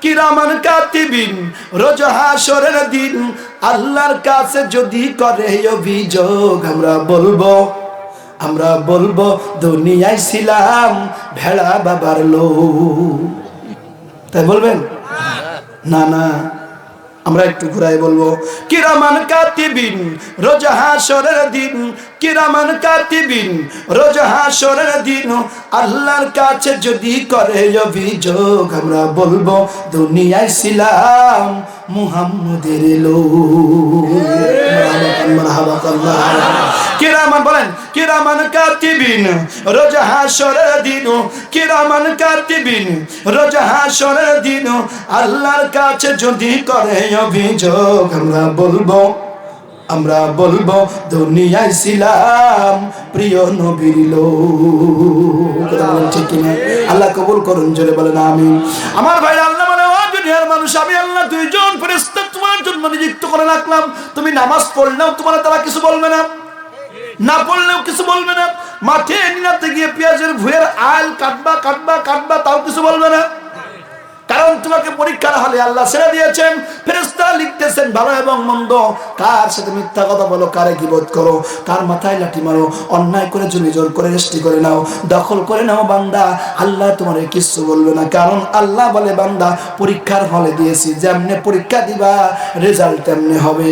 কিরামান কাতিবিন, রোজ হাসরের দিন আল্লাহর কাছে যদি করে অভিযোগ, আমরা বলবো দুনিয়ায় ছিলাম ভেড়া বাবার লোক। তাই বলবেন? না না, আমরা একটু ঘুরাই বলবো, কিরামান কাতিবিন, রোজ হাসরের দিন, কিরামান কাতিবিন, রোজ হাসরের দিন আল্লাহর কাছে যদি করে অভিযোগ, আমরা বলবো দুনিয়ায় ছিলাম মুহাম্মদের লোক। কিরামান বলেন, কিরামান কাতিবিন, রোজ হাসরের দিন, কিরামান কাতিবিন, রোজ হাসরের দিন আল্লাহর কাছে যদি করে অভিযোগ, আমরা বলবো দুনিয়ায় ছিলাম প্রিয় নবীর লোক। ঠিক কিনা? আল্লাহ কবুল করুন, জোরে বলেন আমিন। আমার ভাই, আল্লাহ মানে ও দুনিয়ার মানুষ, আমি আল্লাহ দুইজন ফেরেশতা তোমার জন্য নিযুক্ত করে রাখলাম। তুমি নামাজ পড়লেও তোমার তারা কিছু বলবে না, না পড়লেও কিছু বলবে না। মাঠে নিনাতে গিয়ে পেঁয়াজের ভুঁয়ের আল কাটবা তাও কিছু বলবে না। কারণ তোমাকে পরীক্ষার হলে আল্লাহ ছেড়ে দিয়েছেন, ফেরেশতারা লিখতেছেন ভালো এবং মন্দ। কার সাথে মিথ্যা কথা বলো, কারে গীবত করো, কার মাথায় লাঠি মারো, অন্যায় করে জমি জোর করে রেস্টি করে নাও, দখল করে নাও, বান্দা আল্লাহ তোমার কিছু বলবে না। কারণ আল্লাহ বলে, বান্দা পরীক্ষার হলে দিয়েছি, যেমনে পরীক্ষা দিবা রেজাল্ট তেমনি হবে।